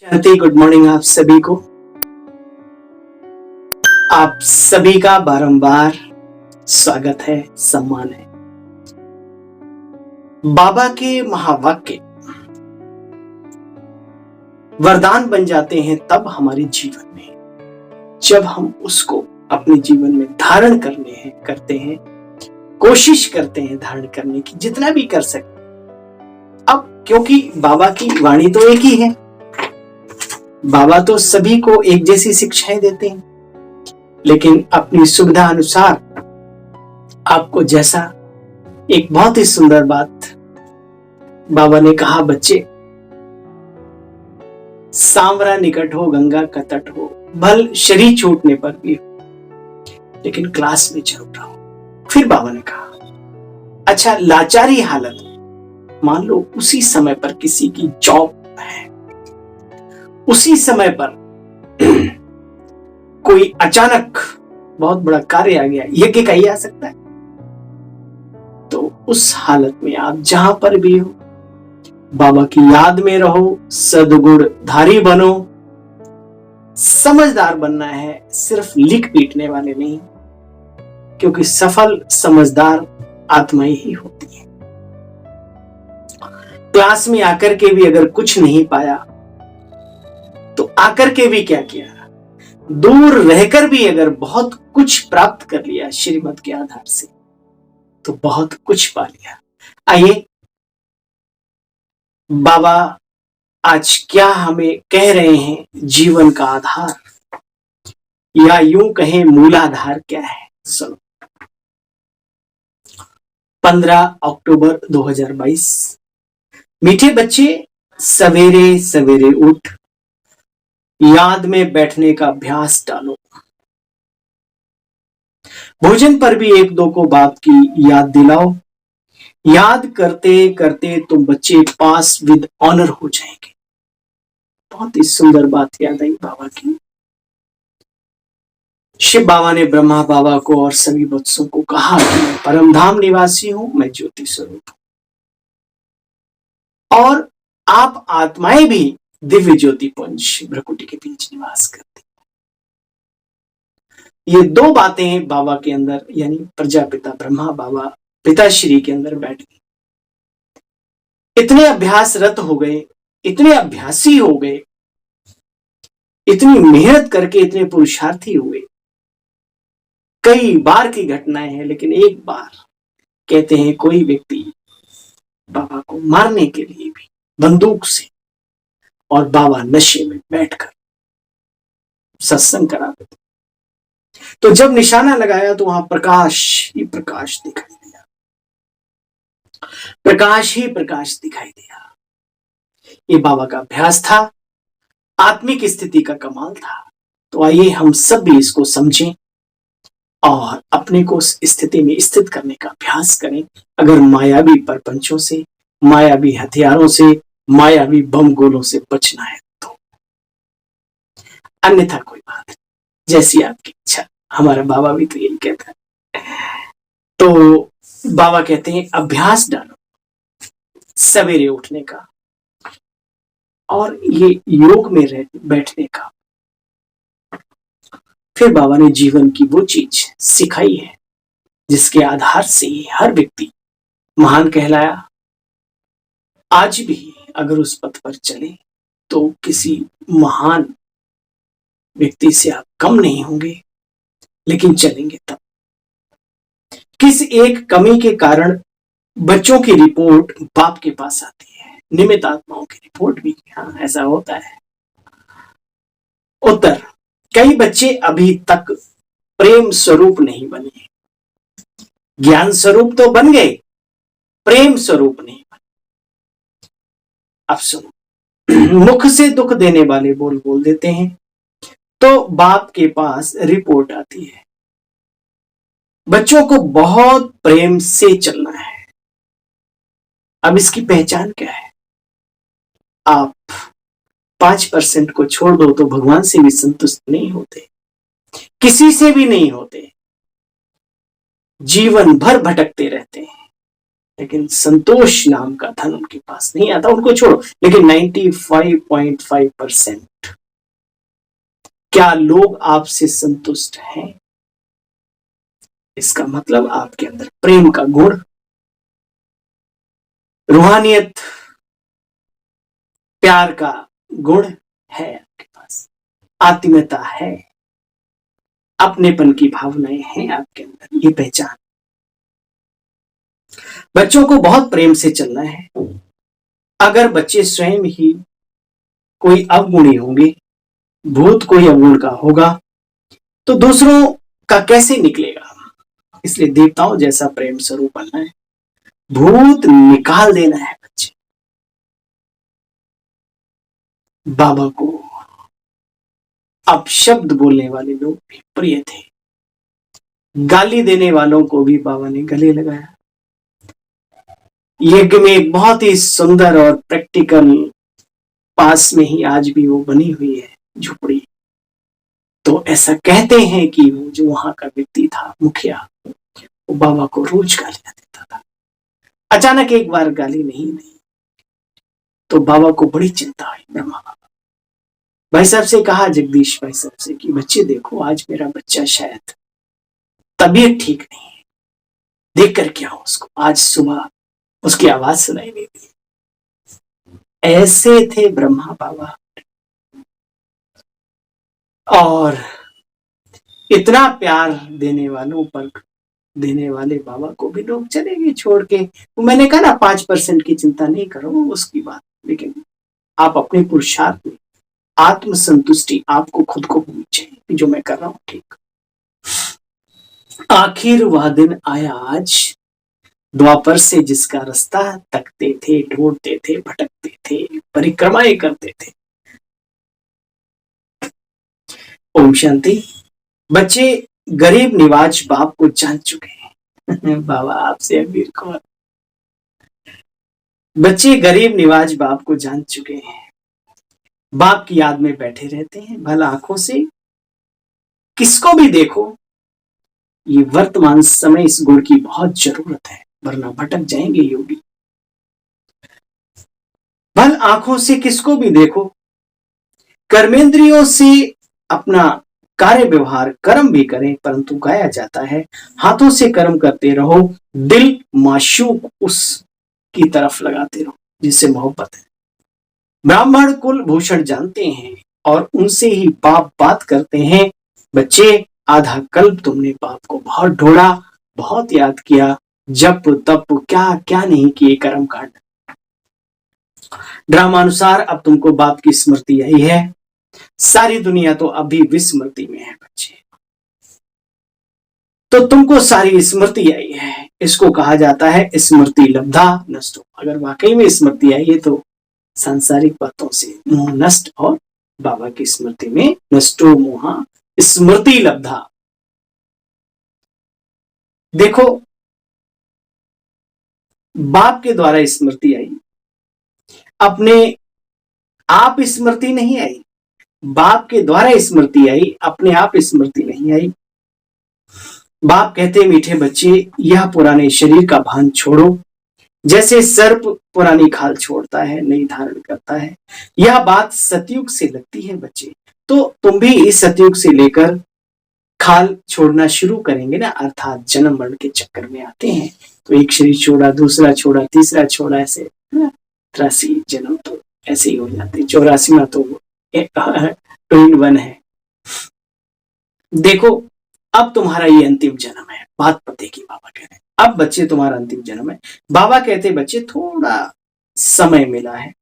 शांति, good morning आप सभी को। आप सभी का बारंबार स्वागत है, सम्मान है। बाबा के महावाक्य वरदान बन जाते हैं तब हमारे जीवन में, जब हम उसको अपने जीवन में धारण करते हैं, कोशिश करते हैं धारण करने की, जितना भी कर सकते। अब क्योंकि बाबा की वाणी तो एक ही है, बाबा तो सभी को एक जैसी शिक्षाएं देते हैं, लेकिन अपनी सुविधा अनुसार आपको जैसा। एक बहुत ही सुंदर बात बाबा ने कहा, बच्चे सांवरा निकट हो गंगा का तट हो, भल शरीर छूटने पर भी हो, लेकिन क्लास में जरूर रहो। फिर बाबा ने कहा, अच्छा लाचारी हालत में मान लो उसी समय पर किसी की जॉब है, उसी समय पर कोई अचानक बहुत बड़ा कार्य आ गया, यज्ञ का ही आ सकता है, तो उस हालत में आप जहां पर भी हो बाबा की याद में रहो, सद्गुण धारी बनो। समझदार बनना है, सिर्फ लिख पीटने वाले नहीं, क्योंकि सफल समझदार आत्माएं ही होती है। क्लास में आकर के भी अगर कुछ नहीं पाया तो आकर के भी क्या किया, दूर रहकर भी अगर बहुत कुछ प्राप्त कर लिया श्रीमत के आधार से, तो बहुत कुछ पा लिया। आइए बाबा आज क्या हमें कह रहे हैं, जीवन का आधार या यूं कहें मूलाधार क्या है, सुनो। 15 अक्टूबर 2022। मीठे बच्चे, सवेरे सवेरे उठ याद में बैठने का अभ्यास डालो। भोजन पर भी एक दो को बाप की याद दिलाओ। याद करते करते तुम बच्चे पास विद ऑनर हो जाएंगे। बहुत ही सुंदर बात याद आई बाबा की। शिव बाबा ने ब्रह्मा बाबा को और सभी बच्चों को कहा कि मैं परमधाम निवासी हूं, मैं ज्योति स्वरूप हूं, और आप आत्माएं भी दिव्य ज्योति पुंज भ्रकुटी के बीच निवास करती। ये दो बातें बाबा के अंदर, यानी प्रजापिता ब्रह्मा बाबा पिताश्री के अंदर बैठ गई। इतने अभ्यासरत हो गए, इतने अभ्यासी हो गए, इतनी मेहनत करके इतने पुरुषार्थी हुए। कई बार की घटनाएं हैं, लेकिन एक बार कहते हैं कोई व्यक्ति बाबा को मारने के लिए भी बंदूक से, और बाबा नशे में बैठकर सत्संग करा देते। तो जब निशाना लगाया तो वहां प्रकाश ही प्रकाश दिखाई दिया, प्रकाश ही प्रकाश दिखाई दिया। ये बाबा का अभ्यास था, आत्मिक स्थिति का कमाल था। तो आइए हम सब भी इसको समझें और अपने को उस स्थिति में स्थित करने का अभ्यास करें। अगर मायावी परपंचों से, मायावी हथियारों से, मायावी बम गोलों से बचना है तो, अन्यथा कोई बात नहीं, जैसी आपकी इच्छा। हमारा बाबा भी तो यही कहता है। तो बाबा कहते हैं अभ्यास डालो सवेरे उठने का, और ये योग में बैठने का। फिर बाबा ने जीवन की वो चीज सिखाई है जिसके आधार से हर व्यक्ति महान कहलाया। आज भी अगर उस पथ पर चले तो किसी महान व्यक्ति से आप कम नहीं होंगे, लेकिन चलेंगे तब। किस एक कमी के कारण बच्चों की रिपोर्ट बाप के पास आती है, निमित्त आत्माओं की रिपोर्ट भी, हाँ ऐसा होता है। उत्तर, कई बच्चे अभी तक प्रेम स्वरूप नहीं बने। ज्ञान स्वरूप तो बन गए, प्रेम स्वरूप नहीं बने। अब सुनो, मुख से दुख देने वाले बोल देते हैं तो बाप के पास रिपोर्ट आती है। बच्चों को बहुत प्रेम से चलना है। अब इसकी पहचान क्या है? आप 5% को छोड़ दो तो भगवान से भी संतुष्ट नहीं होते, किसी से भी नहीं होते, जीवन भर भटकते रहते हैं। लेकिन संतोष नाम का धन उनके पास नहीं आता। उनको छोड़ो, लेकिन 95.5% क्या लोग आपसे संतुष्ट हैं? इसका मतलब आपके अंदर प्रेम का गुण, रूहानियत, प्यार का गुण है, आपके पास आत्मीयता है, अपनेपन की भावनाएं हैं आपके अंदर, ये पहचान। बच्चों को बहुत प्रेम से चलना है। अगर बच्चे स्वयं ही कोई अवगुणी होंगे, भूत कोई अवगुण का होगा, तो दूसरों का कैसे निकलेगा? इसलिए देवताओं जैसा प्रेम स्वरूप बनना है, भूत निकाल देना है। बच्चे बाबा को अपशब्द बोलने वाले लोग भी प्रिय थे, गाली देने वालों को भी बाबा ने गले लगाया। यज्ञ में एक बहुत ही सुंदर और प्रैक्टिकल, पास में ही आज भी वो बनी हुई है झुपड़ी। तो ऐसा कहते हैं कि वो जो वहां का व्यक्ति था, मुखिया, वो बाबा को रोज गालियां देता था। अचानक एक बार गाली नहीं दी तो बाबा को बड़ी चिंता हुई। ब्रह्मा बाबा भाई साहब से कहा, जगदीश भाई साहब से, कि बच्चे देखो, आज मेरा बच्चा शायद तबीयत ठीक नहीं है, देख कर क्या हो उसको। आज सुबह उसकी आवाज सुनाई नहीं दी। ऐसे थे ब्रह्मा बाबा, और इतना प्यार देने वालों पर, देने वाले बाबा को भी लोग चले गए छोड़ के। वो मैंने कहा ना, 5% की चिंता नहीं करो उसकी बात, लेकिन आप अपने पुरुषार्थ में आत्मसंतुष्टि आपको खुद को होनी चाहिए कि जो मैं कर रहा हूं ठीक। आखिर वह दिन आया आज, द्वापर से जिसका रास्ता तकते थे, ढूंढते थे, भटकते थे, परिक्रमाएं करते थे। ओम शांति। बच्चे गरीब निवाज बाप को जान चुके हैं। बाबा आपसे अबीर कौर। बच्चे गरीब निवाज बाप को जान चुके हैं, बाप की याद में बैठे रहते हैं। भला आंखों से किसको भी देखो, ये वर्तमान समय इस गुण की बहुत जरूरत है, वरना भटक जाएंगे योगी। भल आंखों से किसको भी देखो, कर्मेंद्रियों से अपना कार्य व्यवहार कर्म भी करें, परंतु गाया जाता है हाथों से कर्म करते रहो, दिल माशूक उस की तरफ लगाते रहो जिससे मोहब्बत है। ब्राह्मण कुल भूषण जानते हैं और उनसे ही बाप बात करते हैं। बच्चे आधा कल्प तुमने बाप को बहुत ढूंढा, बहुत याद किया, जप तप क्या क्या नहीं किए, कर्म कांड। ड्रामानुसार अब तुमको बाप की स्मृति आई है। सारी दुनिया तो अभी विस्मृति में है बच्चे, तो तुमको सारी स्मृति आई है। इसको कहा जाता है स्मृति लब्धा नष्टो। अगर वाकई में स्मृति आई है तो सांसारिक बातों से मोह नष्ट, और बाबा की स्मृति में नष्टो मोहा स्मृति लब्धा। देखो, बाप के द्वारा स्मृति आई, अपने आप स्मृति नहीं आई। बाप के द्वारा स्मृति आई, अपने आप स्मृति नहीं आई। बाप कहते, मीठे बच्चे, यह पुराने शरीर का भान छोड़ो। जैसे सर्प पुरानी खाल छोड़ता है, नई धारण करता है। यह बात सतयुग से लगती है बच्चे, तो तुम भी इस सतयुग से लेकर खाल छोड़ना शुरू करेंगे ना, अर्थात जन्म मरण के चक्कर में आते हैं तो एक शरीर छोड़ा, दूसरा छोड़ा, तीसरा छोड़ा, ऐसे 83 जन्म तो ऐसे ही हो जाते। 84 में तो 2 है। देखो, अब तुम्हारा ये अंतिम जन्म है, बात पते की बाबा कह रहे हैं। अब बच्चे तुम्हारा अंतिम जन्म है। बाबा कहते बच्चे थोड़ा समय मिला है,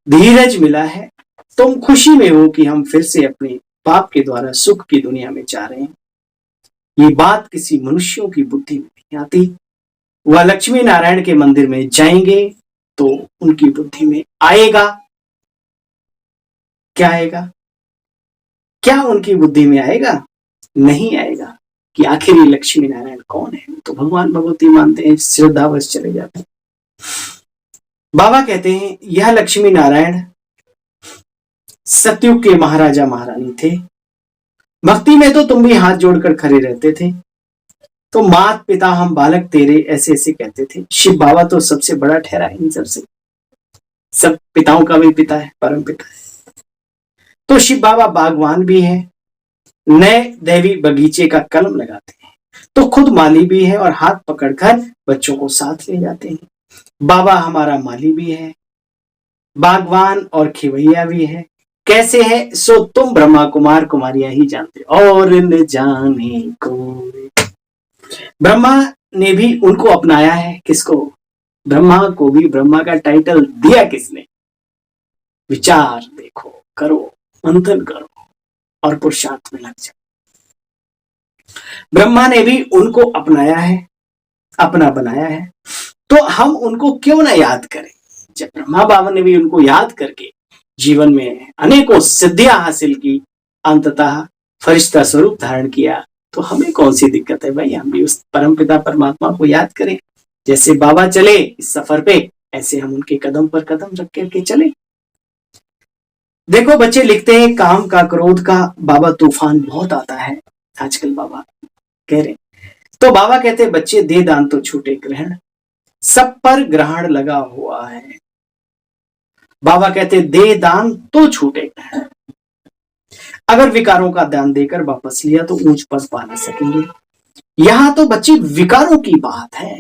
धीरज मिला है, तुम खुशी में हो कि हम फिर से अपने बाप के द्वारा सुख की दुनिया में जा रहे हैं। ये बात किसी मनुष्यों की बुद्धि में नहीं आती। वह लक्ष्मी नारायण के मंदिर में जाएंगे तो उनकी बुद्धि में आएगा। क्या आएगा? क्या उनकी बुद्धि में आएगा? नहीं आएगा कि आखिर ये लक्ष्मी नारायण कौन है। तो भगवान भगवती मानते हैं, श्रद्धावश चले जाते हैं। बाबा कहते हैं, यह लक्ष्मी नारायण सतयुग के महाराजा महारानी थे। भक्ति में तो तुम भी हाथ जोड़कर खड़े रहते थे, तो मात पिता हम बालक तेरे ऐसे ऐसे कहते थे। शिव बाबा तो सबसे बड़ा ठहरा इन सबसे, सब पिताओं का भी पिता है, परम पिता है। तो शिव बाबा बागवान भी है, नए दैवी बगीचे का कलम लगाते हैं, तो खुद माली भी है और हाथ पकड़कर बच्चों को साथ ले जाते हैं। बाबा हमारा माली भी है, बागवान और खिवैया भी है। कैसे है सो तुम ब्रह्मा कुमार कुमारियां ही जानते, और न जाने को। ब्रह्मा ने भी उनको अपनाया है। किसको? ब्रह्मा को भी ब्रह्मा का टाइटल दिया किसने? विचार देखो, करो, मंथन करो और पुरुषार्थ में लग जाओ। ब्रह्मा ने भी उनको अपनाया है, अपना बनाया है, तो हम उनको क्यों ना याद करें। जब ब्रह्मा बाबा ने भी उनको याद करके जीवन में अनेकों सिद्धियां हासिल की, अंततः फरिश्ता स्वरूप धारण किया, तो हमें कौन सी दिक्कत है भाई, हम भी उस परमपिता परमात्मा को याद करें। जैसे बाबा चले इस सफर पे, ऐसे हम उनके कदम पर कदम रख करके चले। देखो बच्चे लिखते हैं, काम का क्रोध का बाबा तूफान बहुत आता है आजकल, बाबा कह रहे। तो बाबा कहते बच्चे दे दान तो छूटे ग्रहण, सब पर ग्रहण लगा हुआ है। बाबा कहते दे दान तो छूटे ग्रहण, अगर विकारों का दान देकर वापस लिया तो ऊंच पद पा ना सकेंगे। यहां तो बच्चे विकारों की बात है।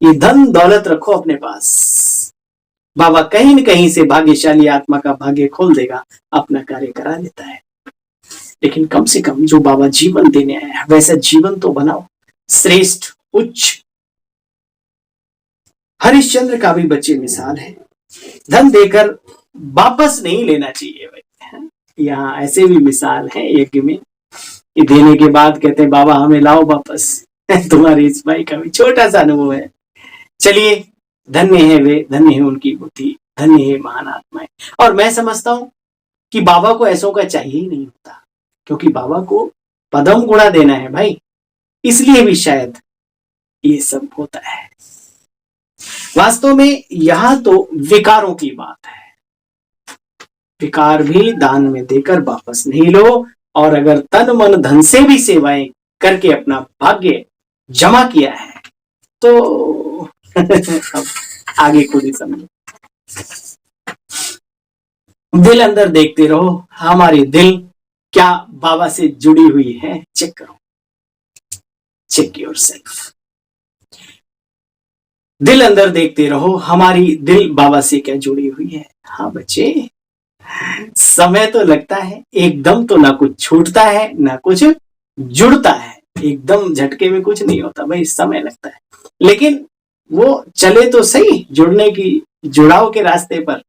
ये धन दौलत रखो अपने पास, बाबा कहीं न कहीं से भाग्यशाली आत्मा का भाग्य खोल देगा, अपना कार्य करा लेता है। लेकिन कम से कम जो बाबा जीवन देने आया है वैसा जीवन तो बनाओ, श्रेष्ठ, उच्च। हरिश्चंद्र का भी बच्चे मिसाल है, धन देकर वापस नहीं लेना चाहिए भाई। यहाँ ऐसे भी मिसाल है यज्ञ में, देने के बाद कहते हैं बाबा हमें लाओ वापस। तुम्हारे इस भाई का भी छोटा सा अनुभव है। चलिए, धन्य है वे, धन्य है उनकी बुद्धि, धन्य है महान आत्माएं। और मैं समझता हूं कि बाबा को ऐसों का चाहिए ही नहीं होता, क्योंकि बाबा को पदम गुणा देना है भाई, इसलिए भी शायद ये सब होता है। वास्तव में यहां तो विकारों की बात है। विकार भी दान में देकर वापस नहीं लो, और अगर तन मन धन से भी सेवाएं करके अपना भाग्य जमा किया है तो अब आगे खुद ही समझो। दिल अंदर देखते रहो, हमारी दिल क्या बाबा से जुड़ी हुई है, चेक करो, चेक योरसेल्फ। दिल अंदर देखते रहो, हमारी दिल बाबा से क्या जुड़ी हुई है। हाँ बच्चे, समय तो लगता है, एकदम तो ना कुछ छूटता है ना कुछ जुड़ता है, एकदम झटके में कुछ नहीं होता भाई, समय लगता है। लेकिन वो चले तो सही, जुड़ने की, जुड़ाव के रास्ते पर।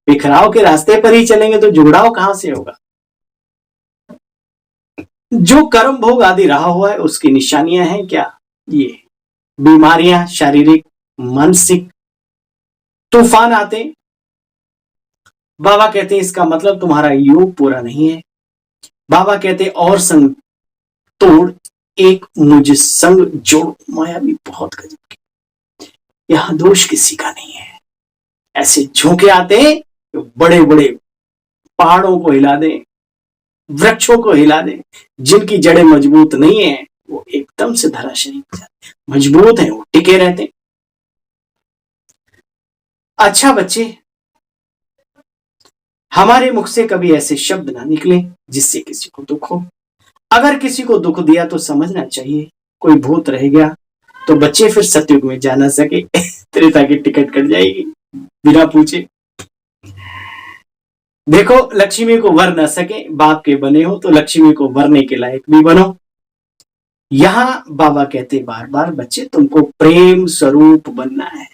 बिखराव के रास्ते पर ही चलेंगे तो जुड़ाव कहां से होगा। जो कर्म भोग आदि रहा हुआ है उसकी निशानियां हैं क्या? ये बीमारियां, शारीरिक, मानसिक तूफान आते। बाबा कहते हैं इसका मतलब तुम्हारा योग पूरा नहीं है। बाबा कहते और संग तोड़, एक मुझ संग जोड़। माया भी बहुत गजब की, यहां दोष किसी का नहीं है। ऐसे झोंके आते हैं जो बड़े बड़े पहाड़ों को हिला दें, वृक्षों को हिला दें। जिनकी जड़ें मजबूत नहीं है वो एकदम से धराशायी हो जाते, मजबूत है वो टिके रहते। अच्छा बच्चे, हमारे मुख से कभी ऐसे शब्द ना निकले जिससे किसी को दुख हो। अगर किसी को दुख दिया तो समझना चाहिए कोई भूत रह गया, तो बच्चे फिर सतयुग में जा ना सके। त्रेता की टिकट कट जाएगी बिना पूछे। देखो, लक्ष्मी को वर न सके, बाप के बने हो तो लक्ष्मी को वरने के लायक भी बनो। यहां बाबा कहते बार बार बच्चे तुमको प्रेम स्वरूप बनना है।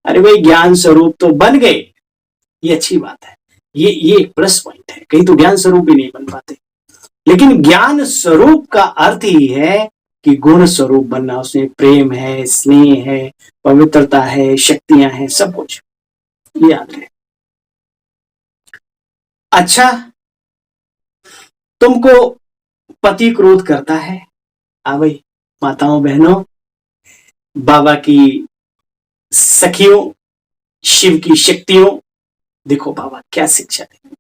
अरे भाई, ज्ञान स्वरूप तो बन गए, ये अच्छी बात है, ये एक प्लस पॉइंट है। कहीं तो ज्ञान स्वरूप ही नहीं बन पाते, लेकिन ज्ञान स्वरूप का अर्थ ही है कि गुण स्वरूप बनना। उसमें प्रेम है, स्नेह है, पवित्रता है, शक्तियां हैं, सब कुछ याद रहे। अच्छा, तुमको पति क्रोध करता है, भाई माताओं बहनों, बाबा की सखियों, शिव की शक्तियों, देखो बाबा क्या शिक्षा दे।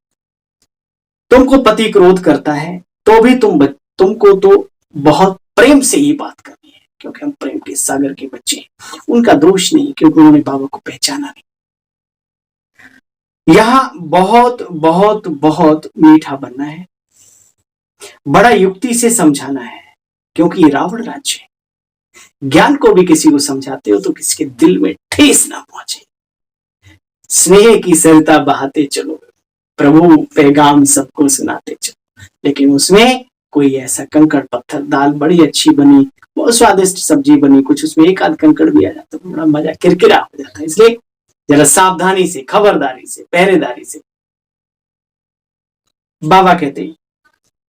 तुमको पति क्रोध करता है तो भी तुमको तो बहुत प्रेम से ही बात करनी है, क्योंकि हम प्रेम के सागर के बच्चे हैं। उनका दोष नहीं, क्योंकि उन्होंने बाबा को पहचाना नहीं। यहाँ बहुत बहुत बहुत मीठा बनना है, बड़ा युक्ति से समझाना है, क्योंकि ये रावण राज्य है। ज्ञान को भी किसी को समझाते हो तो किसी के दिल में ठेस ना पहुंचे। स्नेह की सरिता बहाते चलो, प्रभु पैगाम सबको सुनाते चलो, लेकिन उसमें कोई ऐसा कंकड़ पत्थर, दाल बड़ी अच्छी बनी, बहुत स्वादिष्ट सब्जी बनी, कुछ उसमें एक आध कंकड़ भी आ जाता तो बड़ा मजा किरकिरा हो जाता है। इसलिए जरा सावधानी से, खबरदारी से, पहरेदारी से। बाबा कहते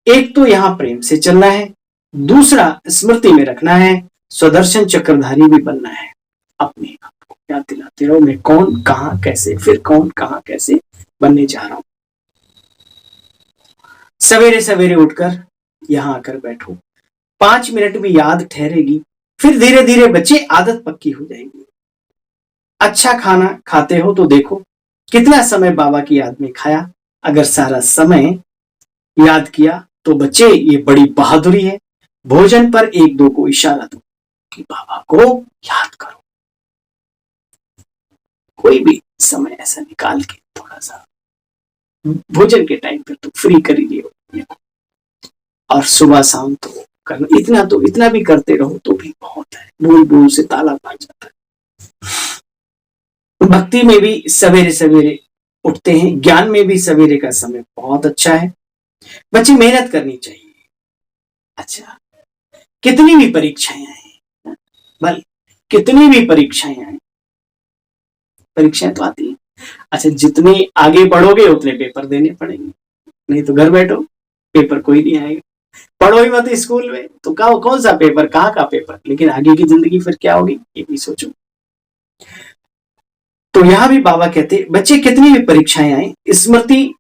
एक तो यहां प्रेम से चलना है, दूसरा स्मृति में रखना है, स्वदर्शन चक्रधारी भी बनना है। अपने आप को याद दिलाते रहो, मैं कौन, कहां, कैसे, फिर कौन, कहां, कैसे बनने जा रहा हूं। सवेरे सवेरे उठकर यहां आकर बैठो, 5 मिनट भी याद ठहरेगी, फिर धीरे धीरे बच्चे आदत पक्की हो जाएगी। अच्छा खाना खाते हो तो देखो कितना समय बाबा की याद में खाया। अगर सारा समय याद किया तो बच्चे ये बड़ी बहादुरी है। भोजन पर 1-2 को इशारा दो कि बाबा को याद करो। कोई भी समय ऐसा निकाल के थोड़ा सा भोजन के टाइम पे तो फ्री कर ही लियो, और सुबह शाम तो करना। इतना भी करते रहो तो भी बहुत है, बूंद बूंद से ताला भर जाता है। भक्ति में भी सवेरे सवेरे उठते हैं, ज्ञान में भी सवेरे का समय बहुत अच्छा है। बच्चे मेहनत करनी चाहिए। अच्छा, कितनी भी परीक्षाएं आए, भले कितनी भी परीक्षाएं आए, परीक्षाएं तो आती है। अच्छा, जितने आगे बढ़ोगे उतने पेपर देने पड़ेंगे, नहीं तो घर बैठो, पेपर कोई नहीं आएगा। पढ़ो ही मत स्कूल में तो कौन सा पेपर, कहाँ का पेपर, लेकिन आगे की जिंदगी फिर क्या होगी ये भी सोचो। तो यहां भी बाबा कहते बच्चे कितनी भी परीक्षाएं आए, स्मृति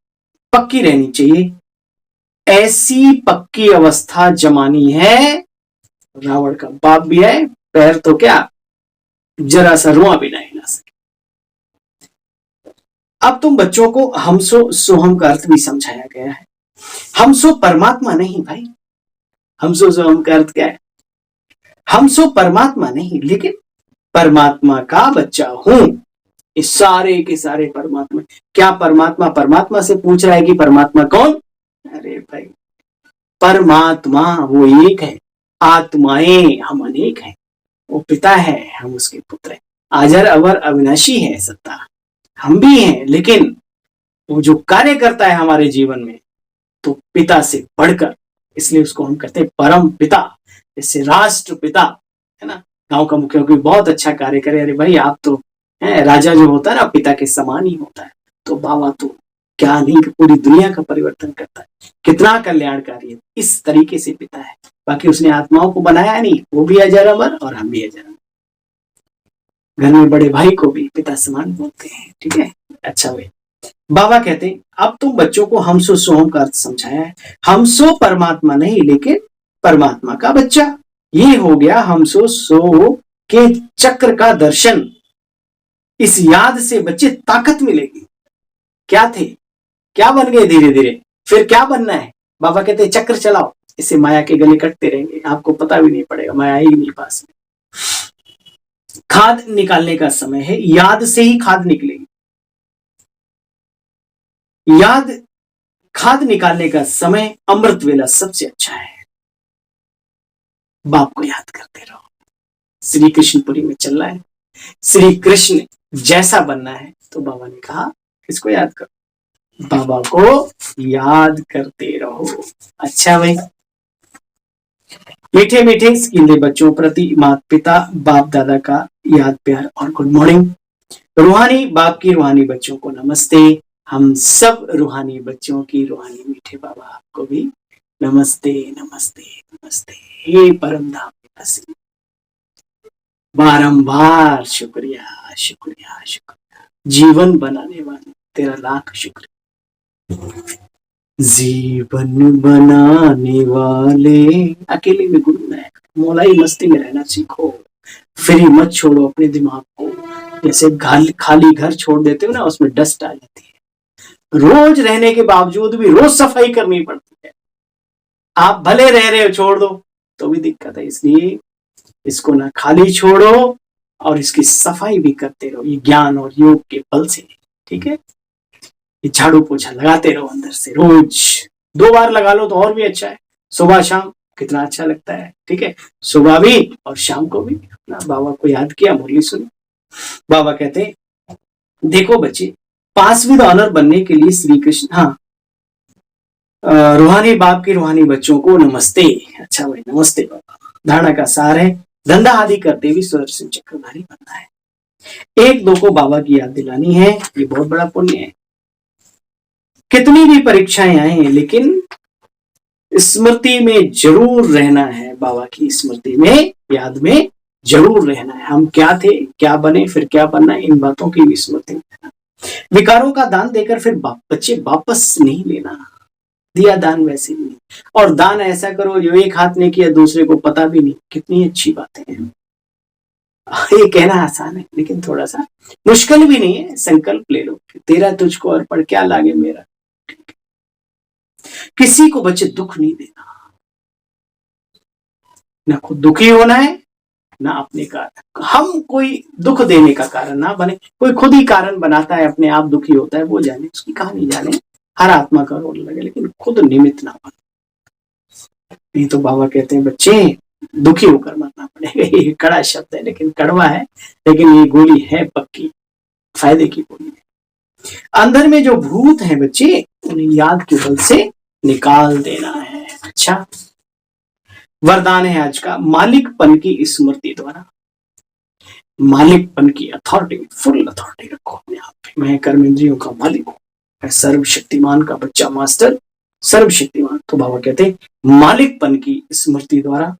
पक्की रहनी चाहिए। ऐसी पक्की अवस्था जमानी है, रावण का बाप भी है, पैर तो क्या जरा सा रुआ भी नहीं हिला सके। अब तुम बच्चों को हमसो सोहम का अर्थ भी समझाया गया है। हमसो परमात्मा नहीं भाई, हमसो सोहम का अर्थ क्या है? हमसो परमात्मा नहीं, लेकिन परमात्मा का बच्चा हूं। इस सारे के सारे परमात्मा, क्या परमात्मा से पूछ रहा है कि परमात्मा कौन? अरे भाई, परमात्मा वो एक है, आत्माएं हम अनेक हैं। वो पिता है, हम उसके पुत्र हैं। अजर अवर अविनाशी है सत्ता, हम भी हैं, लेकिन वो जो कार्य करता है हमारे जीवन में तो पिता से बढ़कर, इसलिए उसको हम कहते हैं परम पिता। जैसे राष्ट्र पिता है ना, गांव का मुखिया कोई बहुत अच्छा कार्य करे, अरे भाई आप तो है, राजा जो होता है ना पिता के समान ही होता है। तो बाबा तो क्या नहीं, पूरी दुनिया का परिवर्तन करता है, कितना कल्याणकारी है। इस तरीके से पिता है। बाकी उसने आत्माओं को बनाया नहीं, वो भी अजर अमर और हम भी अजर अमर। घर में बड़े भाई को भी पिता समान बोलते हैं, ठीक है। अच्छा भाई, बाबा कहते हैं अब तुम बच्चों को हमसो सोहम का अर्थ समझाया है। हमसो परमात्मा नहीं, लेकिन परमात्मा का बच्चा, ये हो गया हमसो सो के चक्र का दर्शन। इस याद से बच्चे ताकत मिलेगी। क्या थे, क्या बन गए धीरे धीरे, फिर क्या बनना है? बाबा कहते हैं चक्र चलाओ, इससे माया के गले कटते रहेंगे, आपको पता भी नहीं पड़ेगा, माया ही नहीं पास में। खाद निकालने का समय है, याद से ही खाद निकलेगी। याद, खाद निकालने का समय अमृत वेला सबसे अच्छा है। बाप को याद करते रहो। श्री कृष्णपुरी में चल रहा है, श्री कृष्ण जैसा बनना है, तो बाबा ने कहा इसको याद करो, बाबा को याद करते रहो। अच्छा भाई, मीठे मीठे स्कीले बच्चों प्रति माता पिता बाप दादा का याद प्यार और गुड मॉर्निंग। रूहानी बाप की रूहानी बच्चों को नमस्ते। हम सब रूहानी बच्चों की रूहानी मीठे बाबा आपको भी नमस्ते नमस्ते नमस्ते। हे परम धाम पिता श्री, बारंबार शुक्रिया शुक्रिया शुक्रिया, जीवन बनाने वाले तेरा लाख शुक्रिया। जीवन बनाने वाले अकेले में गुरु नायक, मौलाई मस्ती में रहना सीखो, फ्री मत छोड़ो अपने दिमाग को। जैसे खाली घर छोड़ देते हो ना, उसमें डस्ट आ जाती है। रोज रहने के बावजूद भी रोज सफाई करनी पड़ती है। आप भले रह रहे हो, छोड़ दो, तो भी दिक्कत है। इसलिए इसको ना खाली छोड़ो और इसकी सफाई भी करते रहो, ये ज्ञान और योग के बल से। ठीक है, ये झाड़ू पोछा लगाते रहो अंदर से, रोज 2 बार लगा लो तो और भी अच्छा है, सुबह शाम कितना अच्छा लगता है। ठीक है, सुबह भी और शाम को भी अपना बाबा को याद किया, मुरली सुनी। बाबा कहते देखो बच्चे, 5वीं ऑनर बनने के लिए श्री कृष्ण, हाँ, रूहानी बाप की रूहानी बच्चों को नमस्ते। अच्छा भाई, नमस्ते बाबा। धारणा का सार है, धंधा आदि करते भी सुदर्शन चक्रधारी बनना है। 1-2 को बाबा की याद दिलानी है, ये बहुत बड़ा पुण्य है। कितनी भी परीक्षाएं आए लेकिन स्मृति में जरूर रहना है, बाबा की स्मृति में, याद में जरूर रहना है। हम क्या थे, क्या बने, फिर क्या बनना है, इन बातों की भी स्मृति में रहना। विकारों का दान देकर फिर बच्चे वापस नहीं लेना, दिया दान वैसे ही। और दान ऐसा करो जो एक हाथ ने किया दूसरे को पता भी नहीं, कितनी अच्छी बातें हैं। ये कहना आसान है लेकिन थोड़ा सा मुश्किल भी नहीं है। संकल्प ले लो, तेरा तुझको अर्पण क्या लागे मेरा। किसी को बच्चे दुख नहीं देना, ना खुद दुखी होना है ना अपने कारण। हम कोई दुख देने का कारण ना बने। कोई खुद ही कारण बनाता है, अपने आप दुखी होता है, वो जाने, उसकी कहानी जाने। हर आत्मा का रोल लगे लेकिन खुद निमित्त ना बने। नहीं तो बाबा कहते हैं बच्चे दुखी होकर मरना पड़ेगा। ये कड़ा शब्द है लेकिन कड़वा है, लेकिन ये गोली है पक्की, फायदे की गोली है। अंदर में जो भूत है बच्चे, उन्हें याद के बल से निकाल देना है। अच्छा, वरदान है आज का, मालिकपन की स्मृति द्वारा। मालिकपन की अथॉरिटी, फुल अथॉरिटी रखो अपने आप पे। मैं कर्मेंद्रियों का मालिक हूं, मैं सर्वशक्तिमान का बच्चा, मास्टर सर्वशक्तिमान। तो बाबा कहते हैं मालिकपन की स्मृति द्वारा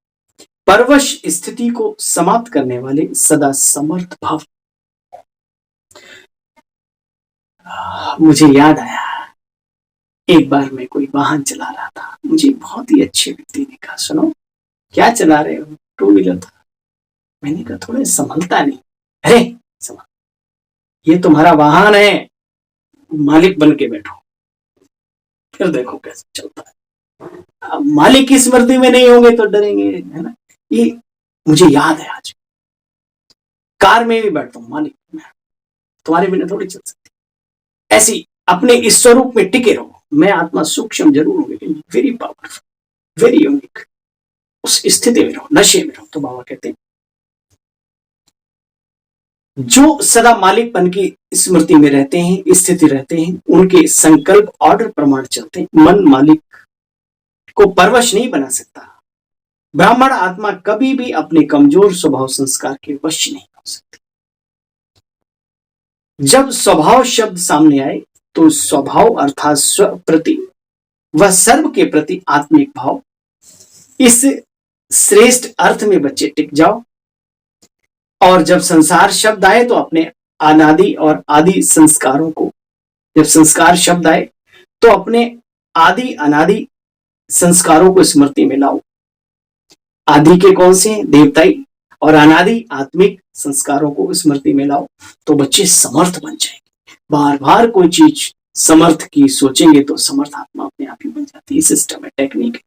परवश स्थिति को समाप्त करने वाले सदा समर्थ भाव। मुझे याद आया, एक बार मैं कोई वाहन चला रहा था, मुझे बहुत ही अच्छे व्यक्ति ने कहा सुनो क्या चला रहे हो, 2 व्हीलर था। मैंने कहा थोड़ा संभलता नहीं। अरे संभल, ये तुम्हारा वाहन है, मालिक बन के बैठो, फिर देखो कैसे चलता है। अब मालिक की स्मृति में नहीं होंगे तो डरेंगे, है ना। ये मुझे याद है आज, कार में भी बैठता हूँ मालिक में, तुम्हारे बिना थोड़ी चल सकती। ऐसी अपने इस स्वरूप में टिके रहो। मैं आत्मा सूक्ष्म जरूर हूँ लेकिन वेरी पावरफुल, वेरी यूनिक। उस स्थिति में रहो, नशे में रहो। तो बाबा कहते हैं जो सदा मालिकपन की स्मृति में रहते हैं, स्थिति रहते हैं, उनके संकल्प ऑर्डर प्रमाण चलते हैं। मन मालिक को परवश नहीं बना सकता। ब्राह्मण आत्मा कभी भी अपने कमजोर स्वभाव संस्कार के वश नहीं हो सकती। जब स्वभाव शब्द सामने आए तो स्वभाव अर्थात स्व प्रति व सर्व के प्रति आत्मिक भाव, इस श्रेष्ठ अर्थ में बच्चे टिक जाओ। और जब संसार शब्द आए तो अपने अनादि और आदि संस्कारों को, जब संस्कार शब्द आए तो अपने आदि अनादि संस्कारों को स्मृति में लाओ। आदि के कौन से हैं? देवताई। और अनादि आत्मिक संस्कारों को स्मृति में लाओ तो बच्चे समर्थ बन जाएंगे। बार बार कोई चीज समर्थ की सोचेंगे तो समर्थ आत्मा अपने आप ही बन जाती है। सिस्टम है, टेक्निक है।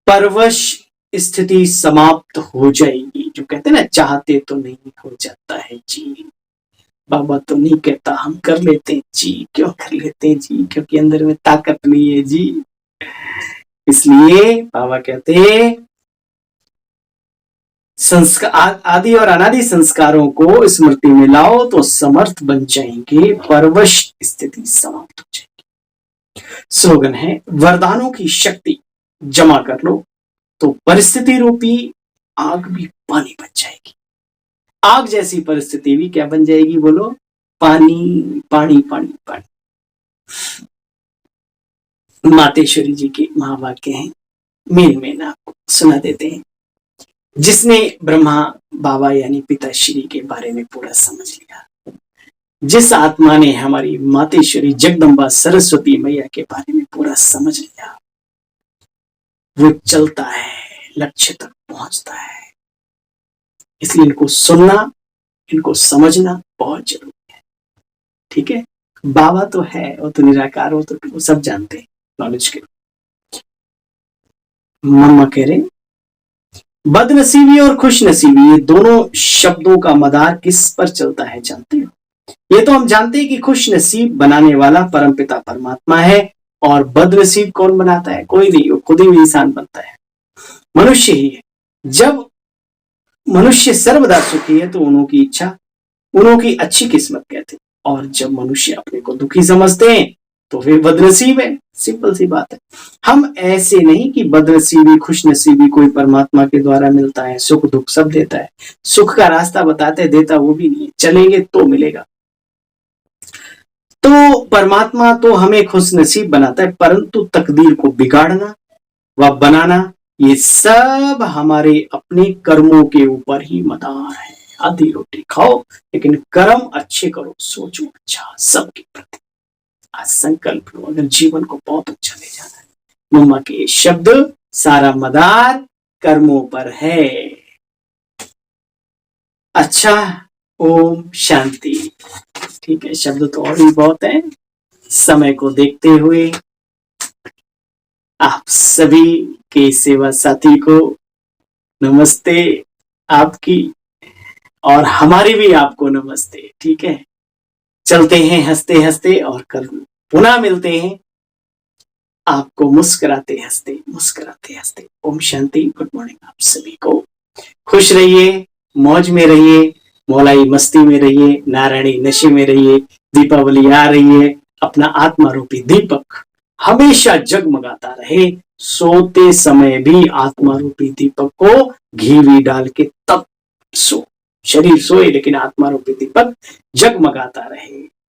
परवश स्थिति समाप्त हो जाएगी। जो कहते हैं ना, चाहते तो नहीं हो जाता है जी, बाबा तो नहीं कहता, हम कर लेते हैं जी। क्यों कर लेते हैं जी? क्योंकि अंदर में ताकत नहीं है जी। इसलिए बाबा कहते हैं संस्कार आदि और अनादि संस्कारों को स्मृति में लाओ तो समर्थ बन जाएंगे, परवश स्थिति समाप्त हो जाएगी। स्लोगन है, वरदानों की शक्ति जमा कर लो तो परिस्थिति रूपी आग भी पानी बन जाएगी। आग जैसी परिस्थिति भी क्या बन जाएगी? बोलो, पानी पानी पानी पानी। मातेश्वरी जी के महावाक्य हैं, मेन मेन आपको सुना देते हैं। जिसने ब्रह्मा बाबा यानी पिताश्री के बारे में पूरा समझ लिया, जिस आत्मा ने हमारी मातेश्वरी जगदम्बा सरस्वती मैया के बारे में पूरा समझ लिया, वो चलता है, लक्ष्य तक पहुंचता है। इसलिए इनको सुनना, इनको समझना बहुत जरूरी है। ठीक है, बाबा तो है, वो तो निराकार, वो तो सब जानते हैं, नॉलेज के। मम्मा कह रहे बदनसीबी और खुशनसीबी ये दोनों शब्दों का मदार किस पर चलता है जानते हो? ये तो हम जानते हैं कि खुश नसीब बनाने वाला परमपिता परमात्मा है, और बदनसीब कौन बनाता है? कोई नहीं, वो खुद ही इंसान बनता है, मनुष्य ही है। जब मनुष्य सर्वदा सुखी है तो उन्हों की इच्छा उन्हों की अच्छी किस्मत कहते हैं, और जब मनुष्य अपने को दुखी समझते हैं तो वे बदनसीब है। सिंपल सी बात है। हम ऐसे नहीं कि बदनसीबी खुशनसीबी कोई परमात्मा के द्वारा मिलता है, सुख दुख सब देता है। सुख का रास्ता बताते देता वो भी नहीं है, चलेंगे तो मिलेगा। तो परमात्मा तो हमें खुशनसीब बनाता है, परंतु तकदीर को बिगाड़ना व बनाना ये सब हमारे अपने कर्मों के ऊपर ही मदार है। आधी रोटी खाओ लेकिन कर्म अच्छे करो, सोचो अच्छा सबके प्रति। आज संकल्प लो, अगर जीवन को बहुत अच्छा ले जाना है। मम्मा के शब्द सारा मदार कर्मों पर है। अच्छा, ओम शांति। ठीक है, शब्द तो और भी बहुत है। समय को देखते हुए आप सभी के सेवा साथी को नमस्ते आपकी, और हमारी भी आपको नमस्ते। ठीक है, चलते हैं हंसते हंसते, और कल पुनः मिलते हैं आपको मुस्कुराते हंसते। ओम शांति, गुड मॉर्निंग आप सभी को। खुश रहिए, मौज में रहिए, मौलाई मस्ती में रहिए, नारायणी नशे में रहिए। दीपावली आ रही है, अपना आत्मा रूपी दीपक हमेशा जगमगाता रहे। सोते समय भी आत्मा रूपी दीपक को घी भी डाल के तब सो। शरीर सोए लेकिन आत्मा रूपी दीपक जगमगाता रहे।